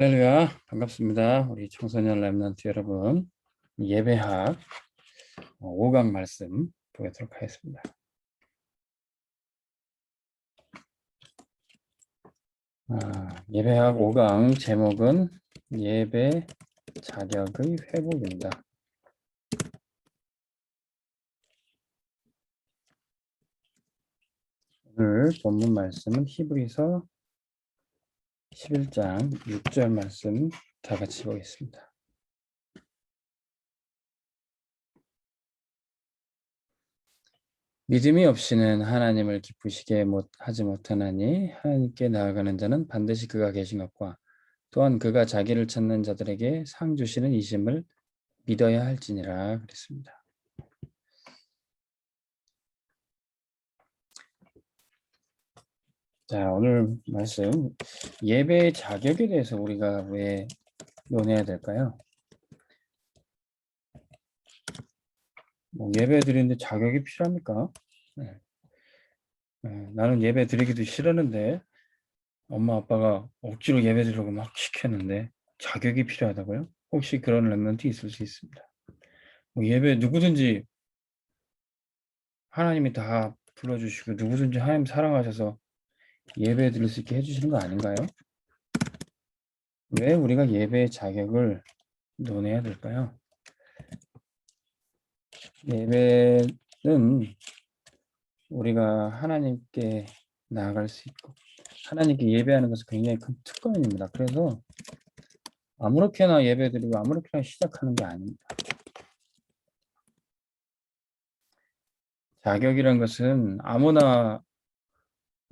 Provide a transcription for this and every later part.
할렐루야, 반갑습니다. 우리 청소년 렘넌트 여러분, 예배학 5강 말씀 보도록 하겠습니다. 예배학 5강 제목은 예배 자격의 회복입니다. 오늘 본문 말씀은 히브리서 11장 6절 말씀 다 같이 보겠습니다. 믿음이 없이는 하나님을 기쁘시게 하지 못하나니 하나님께 나아가는 자는 반드시 그가 계신 것과 또한 그가 자기를 찾는 자들에게 상 주시는 이심을 믿어야 할지니라 그랬습니다. 자, 오늘 말씀 예배의 자격에 대해서 우리가 왜 논해야 될까요? 예배 드리는데 자격이 필요합니까? 나는 예배 드리기도 싫었는데 엄마 아빠가 억지로 예배 드리려고 막 시켰는데 자격이 필요하다고요? 혹시 그런 렘넌트 있을 수 있습니다. 예배 누구든지 하나님이 다 불러주시고 누구든지 하나님 사랑하셔서 예배 드릴 수 있게 해주시는 거 아닌가요? 왜 우리가 예배의 자격을 논해야 될까요? 예배는 우리가 하나님께 나아갈 수 있고 하나님께 예배하는 것은 굉장히 큰 특권입니다. 그래서 아무렇게나 예배드리고 아무렇게나 시작하는 게 아닙니다. 자격이란 것은 아무나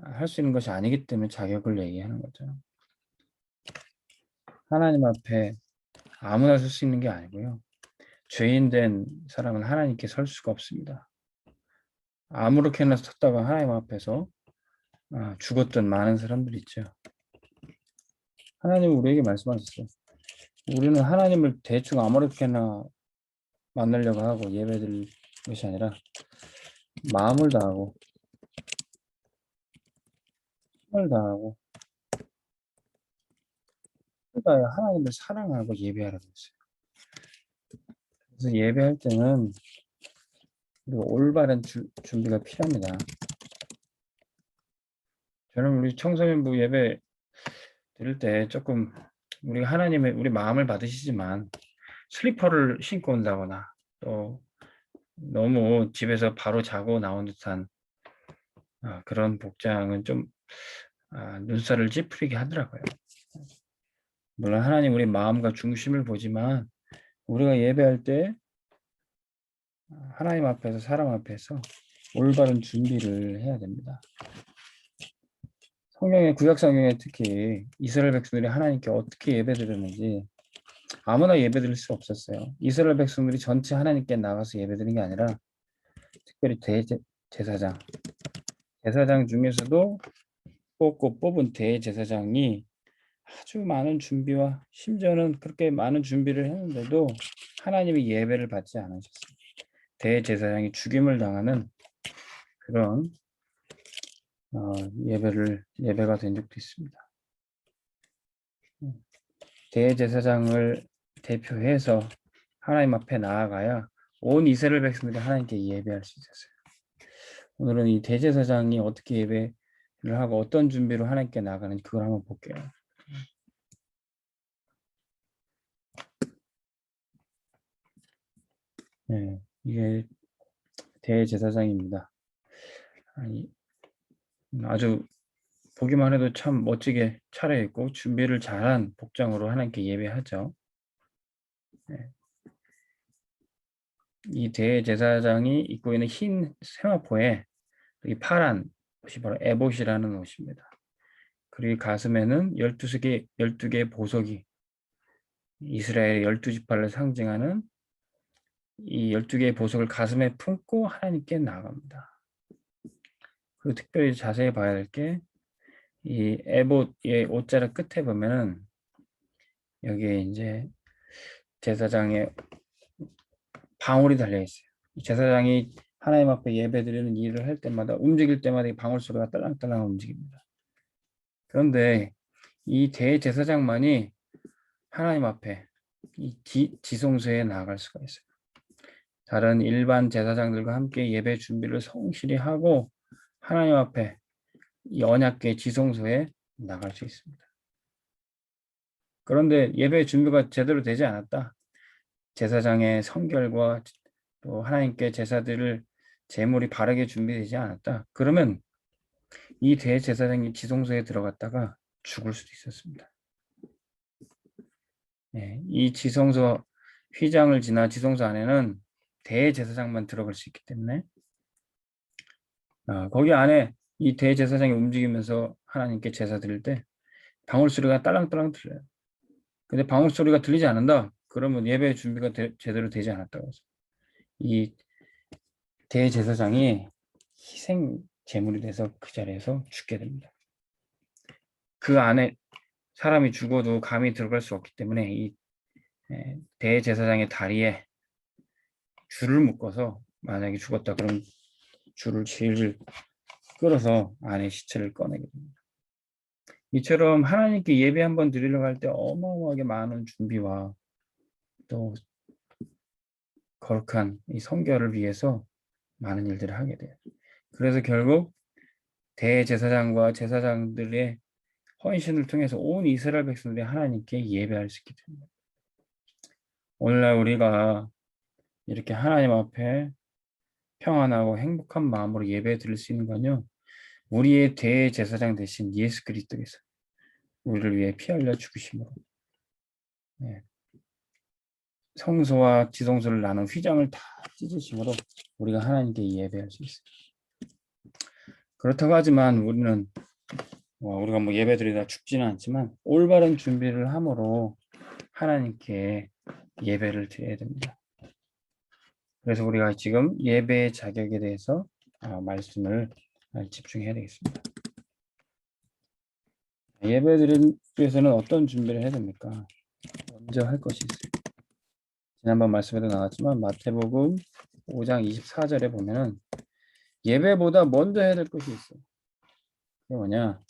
할 수 있는 것이 아니기 때문에 자격을 얘기하는 거죠. 하나님 앞에 아무나 설 수 있는 게 아니고요. 죄인 된 사람은 하나님께 설 수가 없습니다. 아무렇게나 섰다가 하나님 앞에서 죽었던 많은 사람들이 있죠. 하나님은 우리에게 말씀하셨어요. 우리는 하나님을 대충 아무렇게나 만나려고 하고 예배드릴 것이 아니라 마음을 다하고 힘을 다하고 다하여 하나님을 사랑하고 예배하라고 했어요. 그래서 예배할 때는 올바른 준비가 필요합니다. 저는 우리 청소년부 예배 드릴 때 조금 우리 하나님의 우리 마음을 받으시지만 슬리퍼를 신고 온다거나 또 너무 집에서 바로 자고 나온 듯한 그런 복장은 좀 눈살을 찌푸리게 하더라고요. 물론 하나님 우리 마음과 중심을 보지만 우리가 예배할 때 하나님 앞에서 사람 앞에서 올바른 준비를 해야 됩니다. 성경의 구약 성경에 특히 이스라엘 백성들이 하나님께 어떻게 예배드렸는지 아무나 예배드릴 수 없었어요. 이스라엘 백성들이 전체 하나님께 나가서 예배드린 게 아니라 특별히 대제사장 중에서도 뽑은 대제사장이 아주 많은 준비와 심지어는 그렇게 많은 준비를 했는데도 하나님이 예배를 받지 않으셨어요. 대제사장이 죽임을 당하는 그런 예배가 된 적도 있습니다. 대제사장을 대표해서 하나님 앞에 나아가야 온 이스라엘 백성들이 하나님께 예배할 수 있었어요. 오늘은 이 대제사장이 어떻게 예배를 하고 어떤 준비로 하나님께 나아가는지 그걸 한번 볼게요. 네, 이게 대제사장입니다. 아주 보기만 해도 참 멋지게 차려입고 준비를 잘한 복장으로 하나님께 예배하죠. 네. 이 대제사장이 입고 있는 흰 세마포에 이 파란 옷이 바로 에봇이라는 옷입니다. 그리고 가슴에는 12개의 보석이 이스라엘의 12지파를 상징하는 이 12개의 보석을 가슴에 품고 하나님께 나아갑니다. 그리고 특별히 자세히 봐야 될 게 이 에봇의 옷자락 끝에 보면은 여기에 이제 제사장의 방울이 달려 있어요. 제사장이 하나님 앞에 예배드리는 일을 할 때마다 움직일 때마다 이 방울 소리가 딸랑딸랑 움직입니다. 그런데 이 대제사장만이 하나님 앞에 이 지성소에 나아갈 수가 있어요. 다른 일반 제사장들과 함께 예배 준비를 성실히 하고 하나님 앞에 이 언약궤 지성소에 나갈 수 있습니다. 그런데 예배 준비가 제대로 되지 않았다. 제사장의 성결과 또 하나님께 제사들을 제물이 바르게 준비되지 않았다. 그러면 이 대제사장이 지성소에 들어갔다가 죽을 수도 있었습니다. 네, 이 지성소 휘장을 지나 지성소 안에는 대제사장만 들어갈 수 있기 때문에 거기 안에 이 대제사장이 움직이면서 하나님께 제사 드릴 때 방울 소리가 딸랑딸랑 들려요. 근데 방울 소리가 들리지 않는다. 그러면 예배 준비가 제대로 되지 않았다고 해서 이 대제사장이 희생 제물이 돼서 그 자리에서 죽게 됩니다. 그 안에 사람이 죽어도 감히 들어갈 수 없기 때문에 이 대제사장의 다리에 줄을 묶어서 만약에 죽었다 그러면 줄을 질질 끌어서 안에 시체를 꺼내게 됩니다. 이처럼 하나님께 예배 한번 드리려고 할 때 어마어마하게 많은 준비와 또 거룩한 이 성결을 위해서 많은 일들을 하게 돼요. 그래서 결국 대제사장과 제사장들의 헌신을 통해서 온 이스라엘 백성들이 하나님께 예배할 수 있게 됩니다. 오늘날 우리가 이렇게 하나님 앞에 평안하고 행복한 마음으로 예배 드릴 수 있는 건요, 우리의 대제사장 대신 예수 그리스도께서 우리를 위해 피 흘려 죽으심으로 성소와 지성소를 나눈 휘장을 다 찢으심으로 우리가 하나님께 예배할 수 있어요. 그렇다고 하지만 우리는 우리가 뭐 예배드리다 죽지는 않지만 올바른 준비를 함으로 하나님께 예배를 드려야 됩니다. 그래서 우리가 지금 예배의 자격에 대해서 말씀을 집중해야 되겠습니다. 예배 드리기 위해서는 어떤 준비를 해야 됩니까? 먼저 할 것이 있어요. 지난번 말씀에도 나왔지만 마태복음 5장 24절에 보면은 예배보다 먼저 해야 될 것이 있어요. 그게 뭐냐?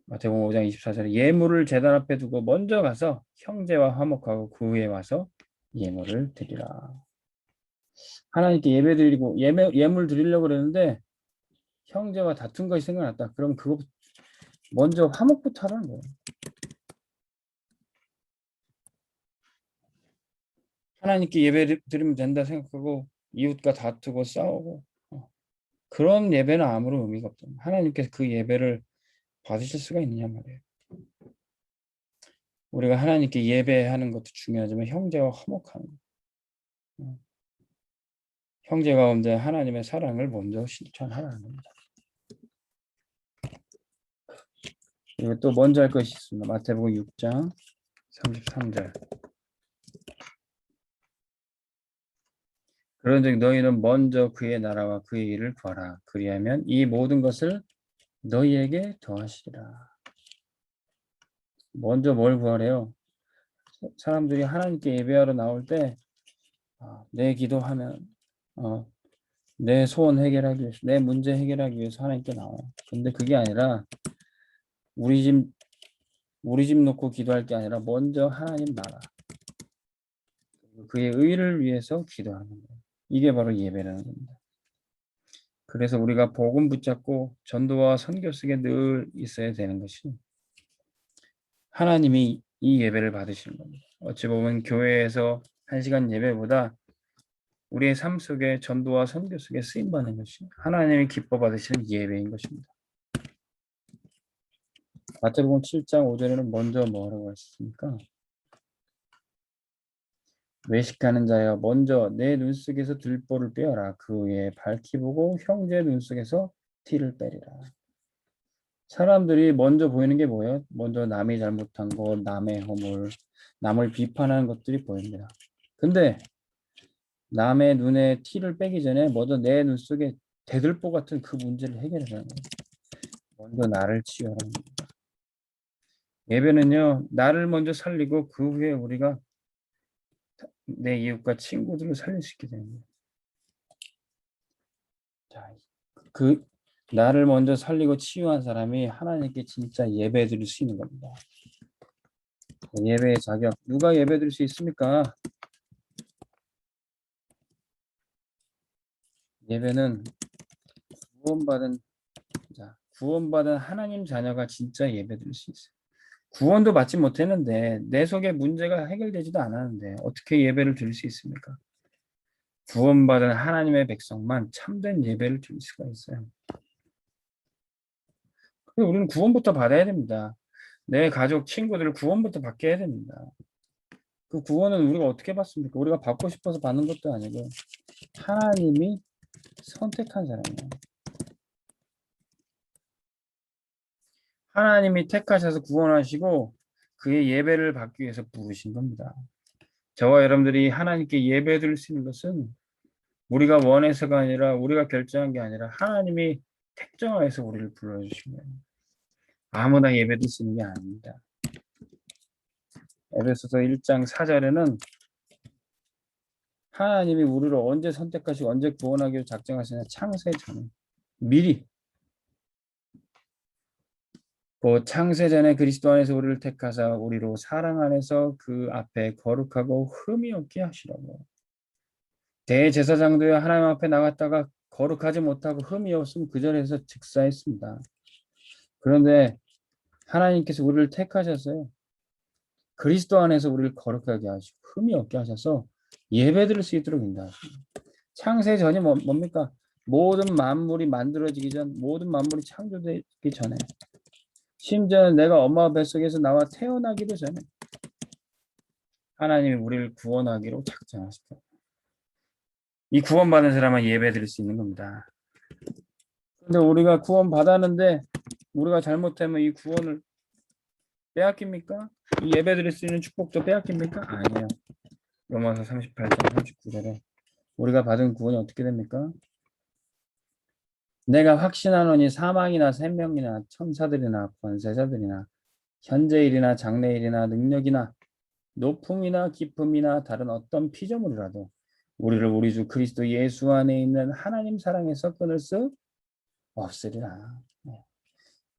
마태복음 5장 24절에 예물을 제단 앞에 두고 먼저 가서 형제와 화목하고 그 후에 와서 예물을 드리라. 하나님께 예배 드리고 예물 드리려고 그랬는데 형제와 다툰 것이 생각났다. 그럼 그거 먼저 화목부터 하라는 거예요. 하나님께 예배 드리면 된다 생각하고 이웃과 다투고 싸우고 그런 예배는 아무런 의미가 없다. 하나님께서 그 예배를 받으실 수가 있느냐 말이에요. 우리가 하나님께 예배하는 것도 중요하지만 형제와 화목하는 것. 형제 가운데 하나님의 사랑을 먼저 실천하라는 겁니다. 그리고 또 먼저 할 것이 있습니다. 마태복음 6장 33절. 그런즉 너희는 먼저 그의 나라와 그의 일을 구하라. 그리하면 이 모든 것을 너희에게 더하시리라. 먼저 뭘 구하래요? 사람들이 하나님께 예배하러 나올 때 내 기도하면 내 소원 해결하기 위해서, 내 문제 해결하기 위해서 하나님께 나와요. 근데 그게 아니라 우리 집 놓고 기도할 게 아니라 먼저 하나님 나라, 그의 의를 위해서 기도하는 거예요. 이게 바로 예배라는 겁니다. 그래서 우리가 복음 붙잡고 전도와 선교 속에 늘 있어야 되는 것이 하나님이 이 예배를 받으시는 겁니다. 어찌 보면 교회에서 1시간 예배보다 우리의 삶 속에 전도와 선교 속에 쓰임받는 것이 하나님이 기뻐 받으시는 예배인 것입니다. 마태복음 7장 5절에는 먼저 뭐라고 했습니까? 외식하는 자여 먼저 내 눈 속에서 들보를 빼어라. 그 후에 밝히 보고 형제 눈 속에서 티를 빼리라. 사람들이 먼저 보이는 게 뭐예요? 먼저 남이 잘못한 것, 남의 허물, 남을 비판하는 것들이 보입니다. 근데 남의 눈에 티를 빼기 전에 먼저 내 눈 속에 대들보 같은 그 문제를 해결하는 거예요. 먼저 나를 치유하는 겁니다. 예배는요, 나를 먼저 살리고 그 후에 우리가 내 이웃과 친구들을 살릴 수 있게 됩니다. 자, 그 나를 먼저 살리고 치유한 사람이 하나님께 진짜 예배 드릴 수 있는 겁니다. 예배의 자격. 누가 예배드릴 수 있습니까? 예배는 구원받은 하나님 자녀가 진짜 예배드릴 수 있어요. 구원도 받지 못했는데 내 속에 문제가 해결되지도 않았는데 어떻게 예배를 드릴 수 있습니까? 구원받은 하나님의 백성만 참된 예배를 드릴 수가 있어요. 그래서 우리는 구원부터 받아야 됩니다. 내 가족, 친구들을 구원부터 받게 해야 됩니다. 그 구원은 우리가 어떻게 받습니까? 우리가 받고 싶어서 받는 것도 아니고 하나님이 선택한 사람이에요. 하나님이 택하셔서 구원하시고 그의 예배를 받기 위해서 부르신 겁니다. 저와 여러분들이 하나님께 예배드릴 수 있는 것은 우리가 원해서가 아니라 우리가 결정한 게 아니라 하나님이 택정하여서 우리를 불러주신 거예요. 아무나 예배드릴 수 있는 게 아닙니다. 에베소서 1장 4절에는 하나님이 우리를 언제 선택하시고 언제 구원하기로 작정하시냐 창세 전에 미리 그 창세 전에 그리스도 안에서 우리를 택하사 우리로 사랑 안에서 그 앞에 거룩하고 흠이 없게 하시라고. 대제사장도요 하나님 앞에 나갔다가 거룩하지 못하고 흠이 없으면 그 자리에서 즉사했습니다. 그런데 하나님께서 우리를 택하셨어요. 그리스도 안에서 우리를 거룩하게 하시고 흠이 없게 하셔서 예배드릴 수 있도록 인도하십니다. 창세 전이 뭡니까? 모든 만물이 만들어지기 전, 모든 만물이 창조되기 전에, 심지어는 내가 엄마 뱃속에서 나와 태어나기도 전에 하나님이 우리를 구원하기로 작정하셨다. 이 구원받은 사람은 예배드릴 수 있는 겁니다. 근데 우리가 구원 받았는데 우리가 잘못하면 이 구원을 빼앗깁니까? 이 예배드릴 수 있는 축복도 빼앗깁니까? 아니에요. 로마서 38장 39절에 우리가 받은 구원이 어떻게 됩니까? 내가 확신하노니 사망이나 생명이나 천사들이나 권세자들이나 현재일이나 장래일이나 능력이나 높음이나 깊음이나 다른 어떤 피조물이라도 우리를 우리 주 그리스도 예수 안에 있는 하나님 사랑에서 끊을 수 없으리라.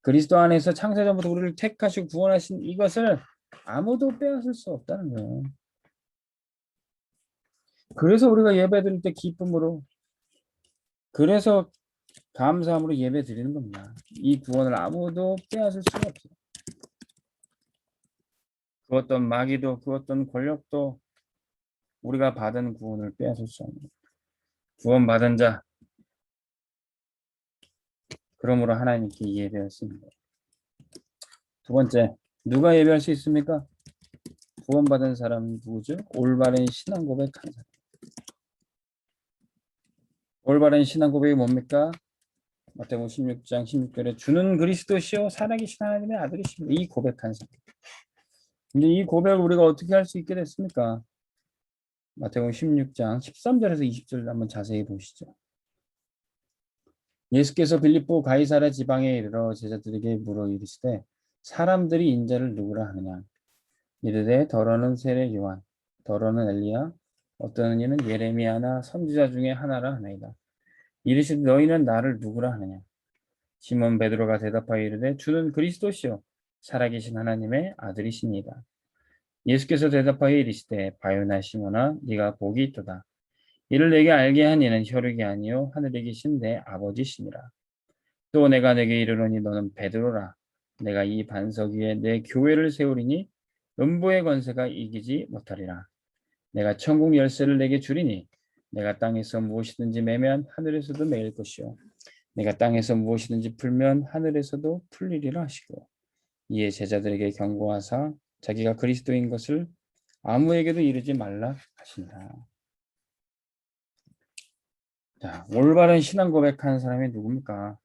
그리스도 안에서 창세전부터 우리를 택하시고 구원하신 이것을 아무도 빼앗을 수 없다는 거예요. 그래서 우리가 예배드릴 때 기쁨으로, 그래서 감사함으로 예배 드리는 겁니다. 이 구원을 아무도 빼앗을 수가 없어요. 그 어떤 마귀도 그 어떤 권력도 우리가 받은 구원을 빼앗을 수 없는 구원받은 자, 그러므로 하나님께 예배했습니다. 두 번째, 누가 예배할 수 있습니까? 구원받은 사람은 누구죠? 올바른 신앙 고백하는 사람. 올바른 신앙 고백이 뭡니까? 마태복음 16장 16절에 주는 그리스도시요 살아계신 하나님의 아들이십니다. 이 고백한 사람. 근데 이 고백을 우리가 어떻게 할 수 있게 됐습니까? 마태복음 16장 13절에서 20절 한번 자세히 보시죠. 예수께서 빌립보 가이사랴 지방에 이르러 제자들에게 물어 이르시되 사람들이 인자를 누구라 하느냐? 이르되 더러는 세례 요한, 더러는 엘리야, 어떤 이는 예레미야나 선지자 중에 하나라 하나이다. 이르시되 너희는 나를 누구라 하느냐? 시몬 베드로가 대답하여 이르되 주는 그리스도시요 살아계신 하나님의 아들이시니이다. 예수께서 대답하여 이르시되 바요나 시몬아 네가 복이 있도다. 이를 내게 알게 한 이는 혈육이 아니요 하늘에 계신 내 아버지시니라. 또 내가 내게 이르노니 너는 베드로라. 내가 이 반석 위에 내 교회를 세우리니 음부의 권세가 이기지 못하리라. 내가 천국 열쇠를 내게 주리니 내가 땅에서 무엇이든지 매면 하늘에서도 매일 것이요 내가 땅에서 무엇이든지 풀면 하늘에서도 풀리리라 하시고 이에 제자들에게 경고하사 자기가 그리스도인 것을 아무에게도 이르지 말라 하신다. 자, 올바른 신앙 고백하는 사람이 누굽니까?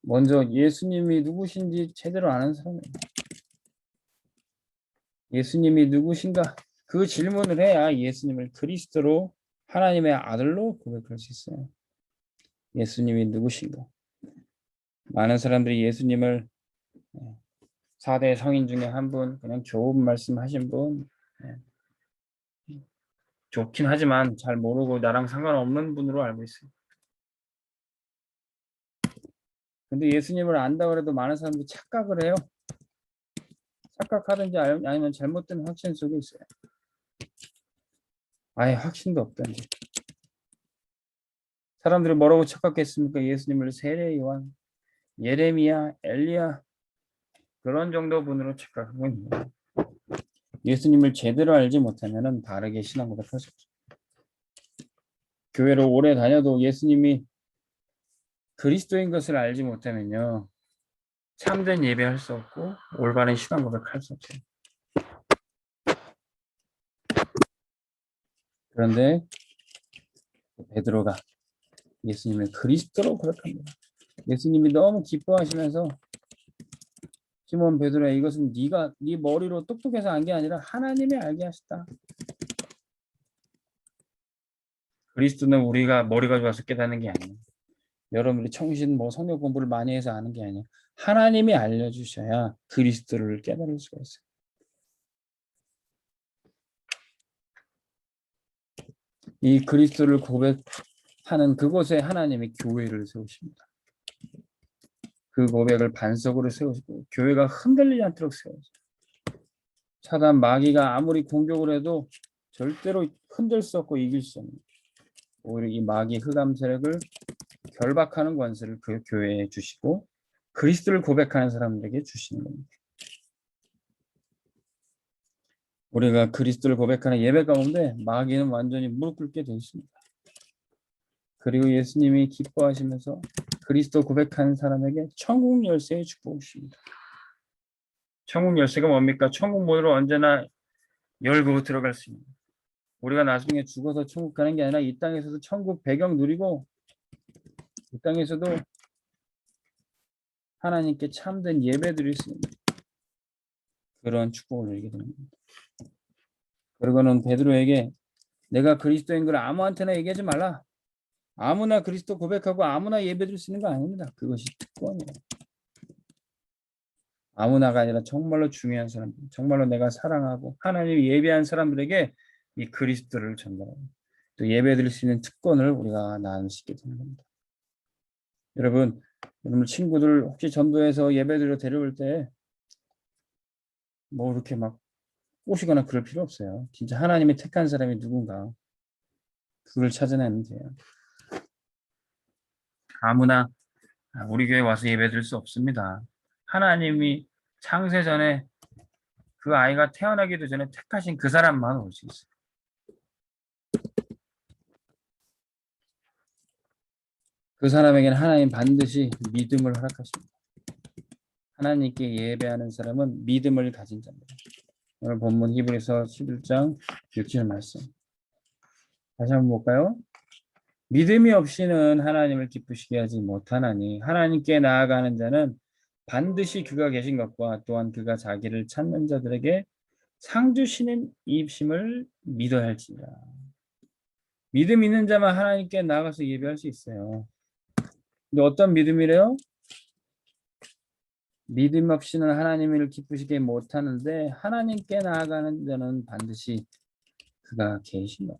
먼저 예수님이 누구신지 제대로 아는 사람이에요. 예수님이 누구신가? 그 질문을 해야 예수님을 그리스도로 하나님의 아들로 고백할 수 있어요. 예수님이 누구신가? 많은 사람들이 예수님을 4대 성인 중에 한 분, 그냥 좋은 말씀 하신 분, 좋긴 하지만 잘 모르고 나랑 상관없는 분으로 알고 있어요. 근데 예수님을 안다고 해도 많은 사람들이 착각을 해요. 착각하든지 아니면 잘못된 확신 속에 있어요. 아예 확신도 없던지. 사람들이 뭐라고 착각했습니까? 예수님을 세례 요한, 예레미야, 엘리야 그런 정도 분으로 착각하고 있는 거예요. 예수님을 제대로 알지 못하면은 바르게 신앙 고백할 수 없어요. 교회를 오래 다녀도 예수님이 그리스도인 것을 알지 못하면요. 참된 예배할 수 없고 올바른 신앙 고백할 수 없어요. 그런데 베드로가 예수님을 그리스도로 고백합니다. 예수님이 너무 기뻐하시면서 시몬 베드로야 이것은 네가 네 머리로 똑똑해서 안 게 아니라 하나님이 알게 하셨다. 그리스도는 우리가 머리가 좋아서 깨닫는 게 아니에요. 여러분들이 청신 성경 공부를 많이 해서 아는 게 아니에요. 하나님이 알려주셔야 그리스도를 깨달을 수가 있어요. 이 그리스도를 고백하는 그곳에 하나님이 교회를 세우십니다. 그 고백을 반석으로 세우시고 교회가 흔들리지 않도록 세우시죠. 사단 마귀가 아무리 공격을 해도 절대로 흔들 수 없고 이길 수 없는 오히려 이 마귀 흑암 세력을 결박하는 권세를 그 교회에 주시고 그리스도를 고백하는 사람들에게 주시는 겁니다. 우리가 그리스도를 고백하는 예배 가운데 마귀는 완전히 무릎 꿇게 되어 있습니다. 그리고 예수님이 기뻐하시면서 그리스도 고백하는 사람에게 천국 열쇠의 축복을 주십니다. 천국 열쇠가 뭡니까? 천국 문으로 언제나 열고 들어갈 수 있는. 우리가 나중에 죽어서 천국 가는 게 아니라 이 땅에서도 천국 배경 누리고 이 땅에서도 하나님께 참된 예배 드릴 수 있는 그런 축복을 누리게 되는 겁니다. 그리고는 베드로에게 내가 그리스도인 걸 아무한테나 얘기하지 말라. 아무나 그리스도 고백하고 아무나 예배드릴 수 있는 거 아닙니다. 그것이 특권이에요. 아무나가 아니라 정말로 중요한 사람들, 정말로 내가 사랑하고 하나님이 예배한 사람들에게 이 그리스도를 전달하고 또 예배드릴 수 있는 특권을 우리가 나누시게 되는 겁니다. 여러분 친구들 혹시 전도해서 예배드려 데려올 때 뭐 이렇게 막 꼬시거나 그럴 필요 없어요. 진짜 하나님이 택한 사람이 누군가 그걸 찾아내면 돼요. 아무나 우리 교회 와서 예배드릴 수 없습니다. 하나님이 창세 전에 그 아이가 태어나기도 전에 택하신 그 사람만 올 수 있어요. 그 사람에게는 하나님 반드시 믿음을 허락하십니다. 하나님께 예배하는 사람은 믿음을 가진 자입니다. 오늘 본문 히브리서 11장 6절 말씀. 다시 한번 볼까요? 믿음이 없이는 하나님을 기쁘시게 하지 못하나니 하나님께 나아가는 자는 반드시 그가 계신 것과 또한 그가 자기를 찾는 자들에게 상 주시는 입심을 믿어야 할지니라. 믿음 있는 자만 하나님께 나아가서 예배할 수 있어요. 근데 어떤 믿음이래요? 믿음 없이는 하나님을 기쁘시게 못하는데 하나님께 나아가는 자는 반드시 그가 계신 것.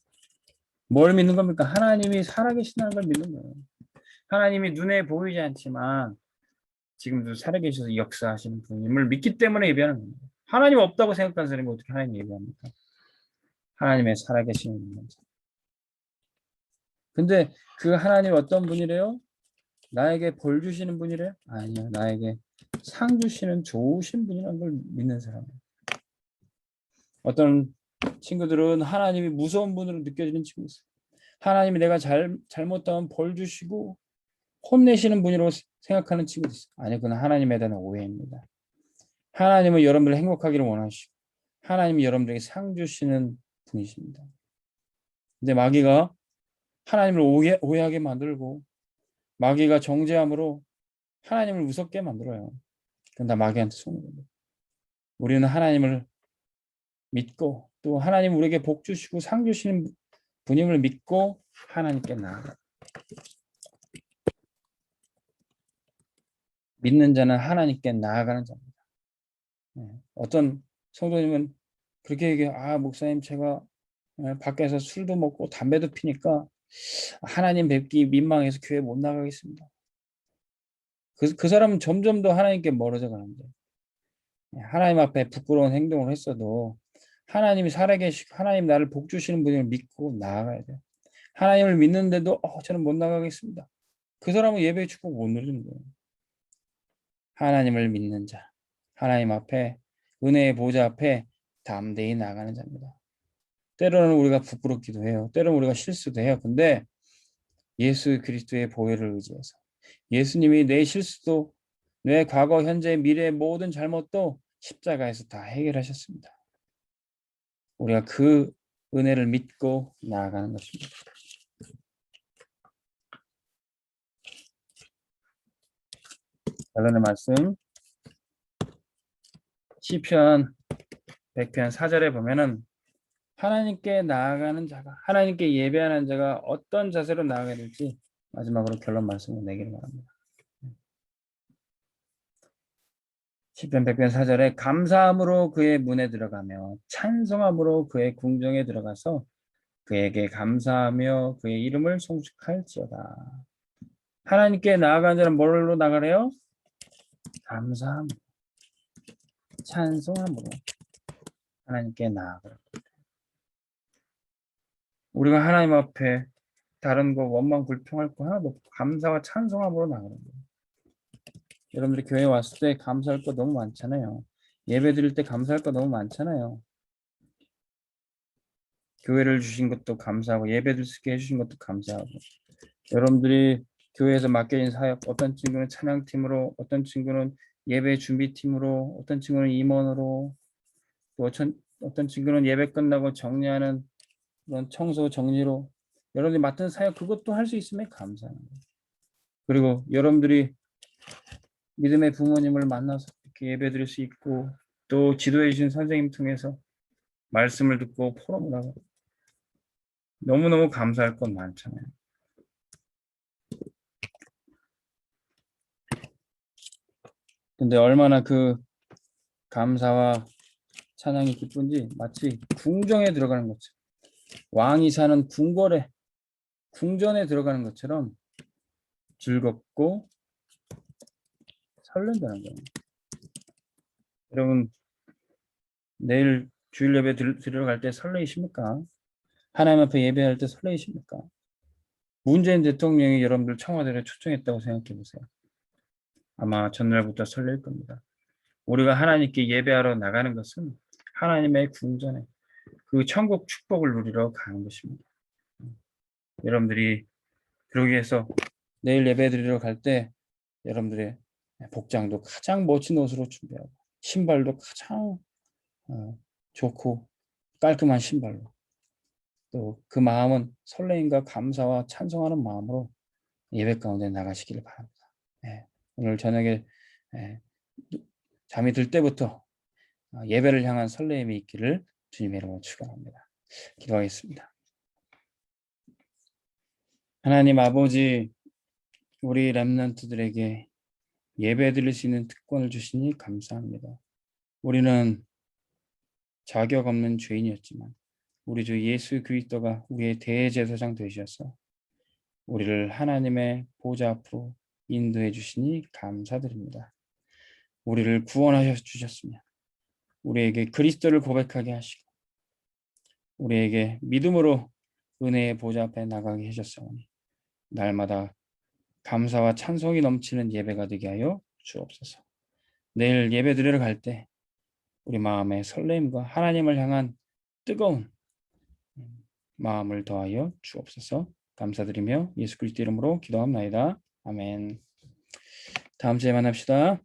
뭘 믿는 겁니까? 하나님이 살아계신다는 걸 믿는 거예요. 하나님이 눈에 보이지 않지만 지금도 살아계셔서 역사하시는 분임을 믿기 때문에 예배하는 겁니다. 하나님 없다고 생각하는 사람이 어떻게 하나님 예배합니까? 하나님의 살아계시는 분. 근데 그 하나님 어떤 분이래요? 나에게 벌 주시는 분이래요? 아니요. 나에게 상 주시는 좋으신 분이라는 걸 믿는 사람이에요. 어떤 친구들은 하나님이 무서운 분으로 느껴지는 친구 있어요. 하나님이 내가 잘못하면 벌 주시고 혼내시는 분이라고 생각하는 친구도 있어요. 아니, 그건 하나님에 대한 오해입니다. 하나님은 여러분들 행복하기를 원하시고 하나님이 여러분들에게 상 주시는 분이십니다. 근데 마귀가 하나님을 오해하게 만들고 마귀가 정죄함으로 하나님을 무섭게 만들어요. 그건 다 마귀한테 속는 겁니다. 우리는 하나님을 믿고 또 하나님 우리에게 복 주시고 상 주시는 분임을 믿고 하나님께 나아가. 믿는 자는 하나님께 나아가는 자입니다. 어떤 성도님은 그렇게 얘기해요. 아, 목사님 제가 밖에서 술도 먹고 담배도 피니까 하나님 뵙기 민망해서 교회 못 나가겠습니다. 그 사람은 점점 더 하나님께 멀어져 가는데 하나님 앞에 부끄러운 행동을 했어도 하나님이 살아계시고 하나님 나를 복 주시는 분을 믿고 나아가야 돼요. 하나님을 믿는데도 저는 못 나가겠습니다. 그 사람은 예배의 축복 못 누리는 거예요. 하나님을 믿는 자, 하나님 앞에 은혜의 보좌 앞에 담대히 나가는 자입니다. 때로는 우리가 부끄럽기도 해요. 때로는 우리가 실수도 해요. 근데 예수 그리스도의 보혈을 의지해서 예수님이 내 실수도 내 과거, 현재, 미래의 모든 잘못도 십자가에서 다 해결하셨습니다. 우리가 그 은혜를 믿고 나아가는 것입니다. 결론의 말씀 시편 100편 4절에 보면은 하나님께 나아가는 자가 하나님께 예배하는 자가 어떤 자세로 나아가야 될지 마지막으로 결론 말씀을 내기를 바랍니다. 시편 100편 4절에 감사함으로 그의 문에 들어가며 찬송함으로 그의 궁정에 들어가서 그에게 감사하며 그의 이름을 송축할지어다. 하나님께 나아가는 자는 뭘로 나가래요? 감사함, 찬송함으로 하나님께 나아가라. 우리가 하나님 앞에 다른 거 원망 불평할 거 하나도 없고 감사와 찬송함으로 나가는 거예요. 여러분들이 교회 왔을 때 감사할 거 너무 많잖아요. 예배 드릴 때 감사할 거 너무 많잖아요. 교회를 주신 것도 감사하고 예배 드릴 수 있게 해주신 것도 감사하고 여러분들이 교회에서 맡겨진 사역 어떤 친구는 찬양팀으로 어떤 친구는 예배 준비팀으로 어떤 친구는 임원으로 또 어떤 친구는 예배 끝나고 정리하는 그런 청소 정리로 여러분들이 맡은 사역 그것도 할 수 있으면 감사합니다. 그리고 여러분들이 믿음의 부모님을 만나서 이렇게 예배 드릴 수 있고 또 지도해 주신 선생님 통해서 말씀을 듣고 포럼을 하고 너무너무 감사할 건 많잖아요. 근데 얼마나 그 감사와 찬양이 기쁜지 마치 궁정에 들어가는 것처럼 왕이 사는 궁궐에 궁전에 들어가는 것처럼 즐겁고 설렌다는 거예요. 여러분 내일 주일 예배 드리러 갈 때 설레이십니까? 하나님 앞에 예배할 때 설레이십니까? 문재인 대통령이 여러분들 청와대를 초청했다고 생각해 보세요. 아마 전날부터 설렐 겁니다. 우리가 하나님께 예배하러 나가는 것은 하나님의 궁전에 그 천국 축복을 누리러 가는 것입니다. 여러분들이 그러기 위해서 내일 예배 드리러 갈 때 여러분들의 복장도 가장 멋진 옷으로 준비하고 신발도 가장 좋고 깔끔한 신발로 또 그 마음은 설레임과 감사와 찬송하는 마음으로 예배 가운데 나가시기를 바랍니다. 오늘 저녁에 잠이 들 때부터 예배를 향한 설레임이 있기를 주님의 이름으로 축원합니다. 기도하겠습니다. 하나님 아버지 우리 렘넌트들에게 예배 드릴 수 있는 특권을 주시니 감사합니다. 우리는 자격 없는 죄인이었지만 우리 주 예수 그리스도가 우리의 대제사장 되셔서 우리를 하나님의 보좌 앞으로 인도해 주시니 감사드립니다. 우리를 구원하셔 주셨으며 우리에게 그리스도를 고백하게 하시고 우리에게 믿음으로 은혜의 보좌 앞에 나가게 하셨사오니 날마다 감사와 찬송이 넘치는 예배가 되게 하여 주옵소서. 내일 예배 드리러 갈 때 우리 마음의 설렘과 하나님을 향한 뜨거운 마음을 더하여 주옵소서. 감사드리며 예수 그리스도 이름으로 기도합나이다. 아멘. 다음 주에 만납시다.